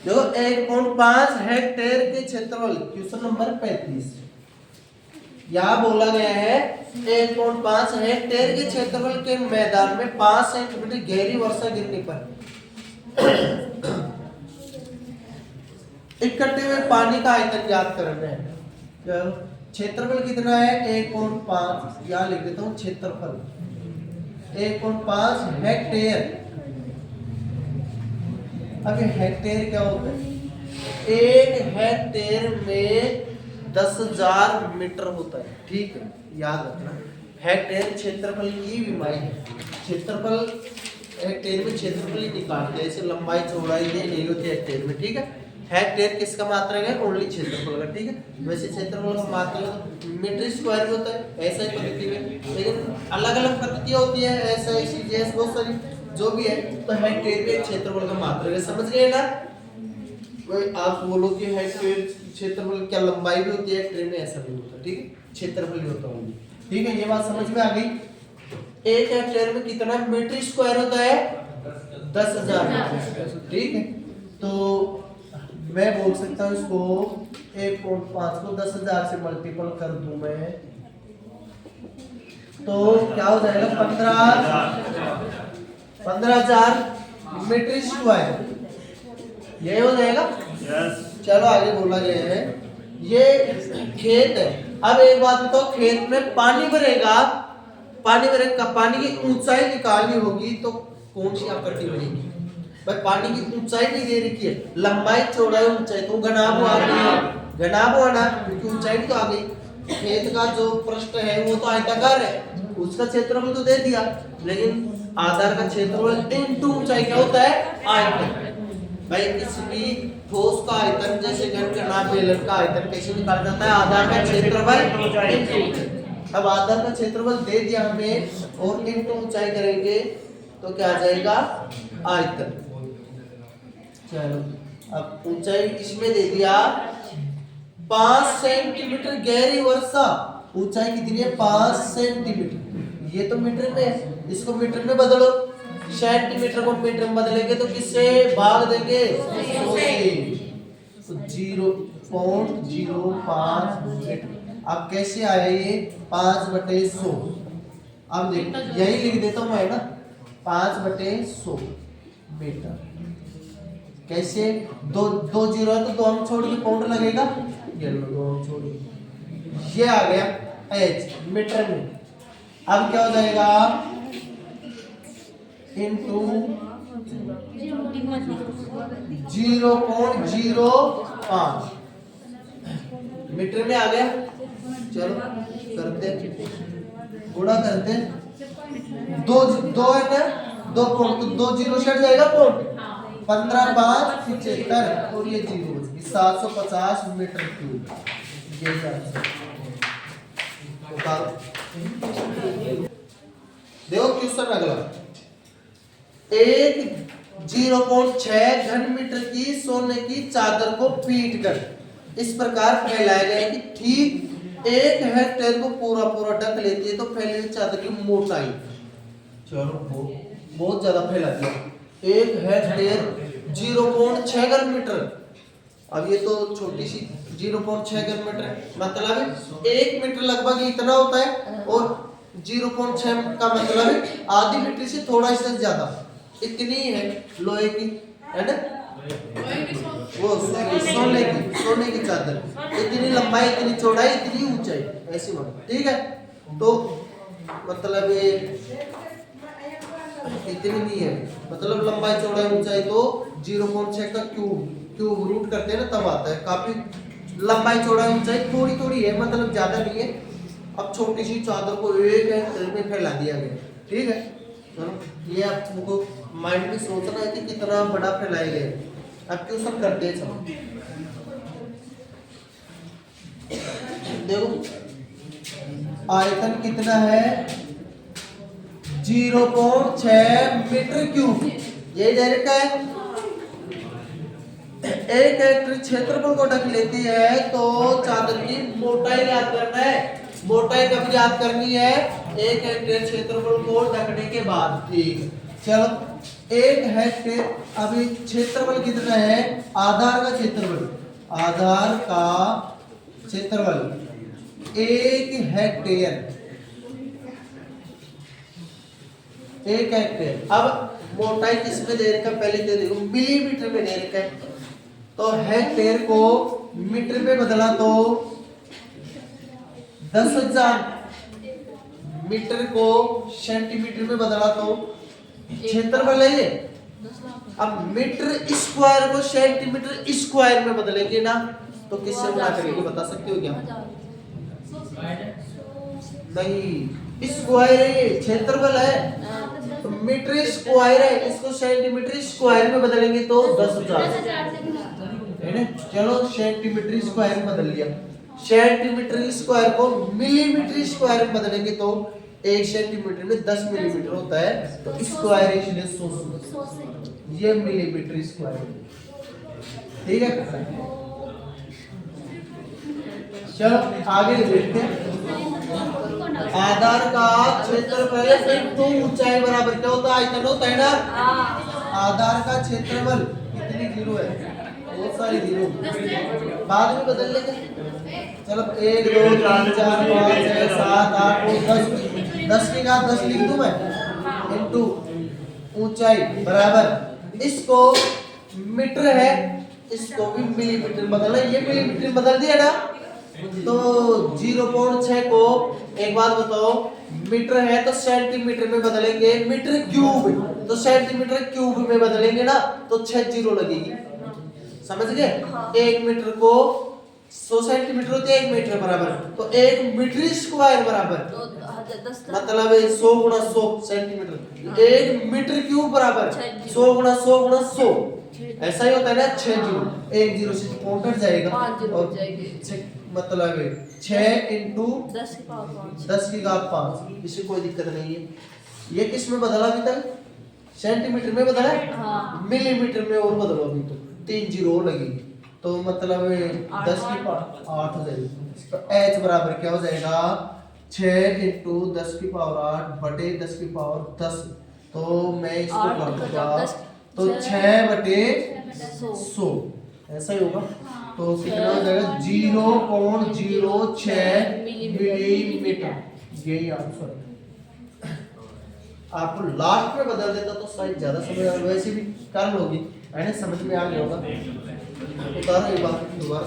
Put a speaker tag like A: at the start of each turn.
A: देखो 1.5 हेक्टेयर के क्षेत्रफल, क्वेश्चन नंबर 35 यहाँ बोला गया है 1.5 हेक्टेयर के क्षेत्रफल के मैदान में 5 सेंटीमीटर गहरी वर्षा गिरने पर इकट्ठे हुए पानी का आयतन ज्ञात करना है। चलो क्षेत्रफल कितना है 1.5, यहाँ लिख देता हूँ क्षेत्रफल 1.5 हेक्टेयर। अब हेक्टेयर क्या होता है, 1 हेक्टेयर में 10,000 मीटर होता है, ठीक है याद रखना। हेक्टेयर क्षेत्रफल की विमाई है, क्षेत्रफल हेक्टेयर में क्षेत्रफल ही निकालते हैं, ऐसे लंबाई चौड़ाई ये नहीं होती हेक्टेयर में, ठीक है। हेक्टेयर किसका मात्रक है, ओनली क्षेत्रफल का, ठीक है। वैसे क्षेत्रफल का मात्रक मीटर स्क्वायर में होता है, ऐसा ही पद्धति में, लेकिन अलग अलग पद्धतियां होती है, ऐसा सीजीएस बहुत सारी जो भी है। तो हेक्टेयर में क्षेत्रफल का मात्रक है, समझ गए ना। आप बोलो कि हेक्टेयर क्षेत्रफल क्या लंबाई भी होती है हेक्टेयर में, ऐसा नहीं होता, ठीक है, क्षेत्रफल ही होता है, ठीक है। ये बात समझ में आ गई। 1 हेक्टेयर में कितना मीटर स्क्वायर होता है, 10,000, ठीक है। तो मैं बोल सकता हूँ इसको 1.5 को 10,000 से मल्टीपल कर दूं मैं, तो क्या हो जाएगा 15,000 मीटर स्क्वायर, ये हो जाएगा। चलो आगे बोला गया है ये खेत है। अब एक बात बताओ, खेत में पानी भरेगा, पानी की ऊंचाई निकालनी होगी तो कौन सी आकृति बनेगी भाई। पानी की ऊंचाई नहीं दे रखी है, लंबाई चौड़ाई ऊंचाई, तो घनाभ आ गई, घनाभ आना क्योंकि ऊंचाई तो आ गई। खेत का जो पृष्ठ है वो तो आयताकार है, उसका क्षेत्रफल तो दे दिया, लेकिन आधार का क्षेत्रफल इनटू ऊंचाई क्या होता है, आयतन। भाई किसी भी ठोस का आयतन जैसे घन घनाभ बेलन का आयतन कैसे निकाला जाता है, आधार का क्षेत्रफल। अब आधार का क्षेत्रफल दे दिया हमें और इनटू ऊंचाई करेंगे तो क्या आ जाएगा, आयतन। चलो अब ऊंचाई इसमें दे दिया 5 सेंटीमीटर गहरी वर्षा, ऊंचाई कितनी है 5 सेंटीमीटर, ये तो मीटर में है, इसको मीटर में बदलो, सेंटीमीटर को मीटर में बदलेंगे तो किससे भाग देंगे, 100 से, तो 0.05 मीटर। अब कैसे आया ये 5/100, अब देखो यही लिख देता हूं मैं ना 5/100 मीटर। कैसे, दो जीरो है तो 2 अंक छोड़ के पॉइंट लगेगा, ये लो 2 अंक छोड़, ये आ गया एच मीटर में। अब क्या हो जाएगा इनटू 0.05 मीटर में आ गया। चलो करते गुणा करते, दो है ना, 2 पॉइंट तो 2 जीरो सेट जाएगा पॉइंट, 15/5 75 और ये 750 मीटर क्यूब। ये देखो क्वेश्चन अगला, 0.6 घन मीटर की सोने की चादर को पीट कर इस प्रकार फैलाया गया है कि ठीक 1 हेक्टेयर को पूरा ढक लेती है, तो फैली हुई चादर की मोटाई, चलो बहुत ज्यादा फैला दिया, 1 हेक्टेयर 0.6 घन मीटर। अब ये तो छोटी सी 0.6 घन मीटर, मतलब 1 मीटर लगभग इतना होता है, और 0.6 का मतलब आधी मीटर से थोड़ा सा ज्यादा, इतनी है लोहे की, है ना, वो सोने की चादर, इतनी लंबाई, इतनी चौड़ाई, इतनी ऊंचाई, ऐसी बात, ठीक है। तो मतलब ये इतनी नहीं है, मतलब लंबाई चौड़ाई ऊंचाई तो 0.6 का क्यूब रूट करते हैं ना तब आता है। काफी लंबाई चौड़ाई ऊंचाई थोड़ी है, मतलब ज्यादा नहीं है। अब छोटी सी चादर को 1 हेक्टेयर में फैला दिया गया, ठीक है। चलो ये आपको माइंड में सोचना है कि कितना बड़ा फैलाया गया। अब क्वेश्चन करते हैं, चलो देखो आयतन कितना है 0.6 मीटर क्यूब, ये डायरेक्ट है। 1 हेक्टेयर क्षेत्रफल को ढक लेती है तो चादर की मोटाई याद करना है, मोटाई कब याद करनी है, 1 हेक्टेयर क्षेत्रफल को ढकने के बाद, ठीक। चलो एक हेक्टेयर, अभी क्षेत्रफल कितना है, आधार का क्षेत्रफल, आधार का क्षेत्रफल 1 हेक्टेयर, 1 हेक्टेयर। अब मोटाई किसमें दे रखा है, पहले दे देखो मिलीमीटर में दे रखा है, तो हेक्टेयर को मीटर में बदला तो 10,000, मीटर को सेंटीमीटर में बदला तो क्षेत्रफल है ये। अब मीटर स्क्वायर को सेंटीमीटर स्क्वायर में बदलेंगे ना, तो किससे गुणा करेंगे, बता सकते हो क्या? नहीं, स्क्वायर है, क्षेत्रफल है, तो मीटर स्क्वायर है, इसको सेंटीमीटर स्क्वायर में बदलेंगे तो 10,000 है ना। चलो सेंटीमीटर स्क्वायर में बदल लिया, सेंटीमीटर स्क्वायर को मिलीमीटर स्क्वायर में बदलेंगे तो 1 सेंटीमीटर में 10 मिलीमीटर होता है, तो स्क्वायर इसलिए 100, ये मिलीमीटर स्क्वायर, ठीक है। चलो आगे देखते हैं, आधार का क्षेत्रफल इंटू ऊंचाई बराबर क्या होता है, आयतन होता है ना। आधार का क्षेत्रफल कितनी जीरो है, बहुत सारी जीरो, बाद में बदल लेंगे। चलो 1 2 3 4 5 6 7 8 9 10 की घात 10 लिख दूं मैं, इंटू ऊंचाई बराबर, इसको मीटर है, इसको भी मिलीमीटर बदलना, ये मिलीमीटर बदल दिया ना, तो 0.6 को एक बात बताओ, मीटर है तो सेंटीमीटर में बदलेंगे, मीटर क्यूब तो सेंटीमीटर क्यूब में बदलेंगे ना, तो 6 जीरो लगेगी, समझ गए। 1 मीटर को 100 सेंटीमीटर होते हैं 1 मीटर बराबर, तो 1 मीटर स्क्वायर बराबर मतलब 100 गुणा 100 सेंटीमीटर, 1 मीटर क्यूब बराबर 100 गुणा 100 गुणा 100, ऐसा ही होता है ना। 6 जीरो, 1 जीरो से कट जाएगा, और मतलब 6 इंटू 10 की घात 5, इससे कोई दिक्कत नहीं है। ये किस में बदला अभी तक, सेंटीमीटर में बदला, मिलीमीटर में और बदलो अभी, तो 3 जीरो और लगेगी, तो मतलब 10 की 8 हो जाएगी, तो h बराबर क्या हो जाएगा, 6 इंटू 10 की पावर 8 बटे 10 की पावर 10, तो मैं इसको कर दूंगा, तो 6 बटे 100 ऐसा ही होगा, तो कितना हो जाएगा 0.06 मिलीमीटर, यही आंसर है। आपको लास्ट में बदल देता तो शायद ज्यादा समझ आ, वैसे भी कर लोगी, समझ में आ गया होगा। उतारो एक बार दोबारा।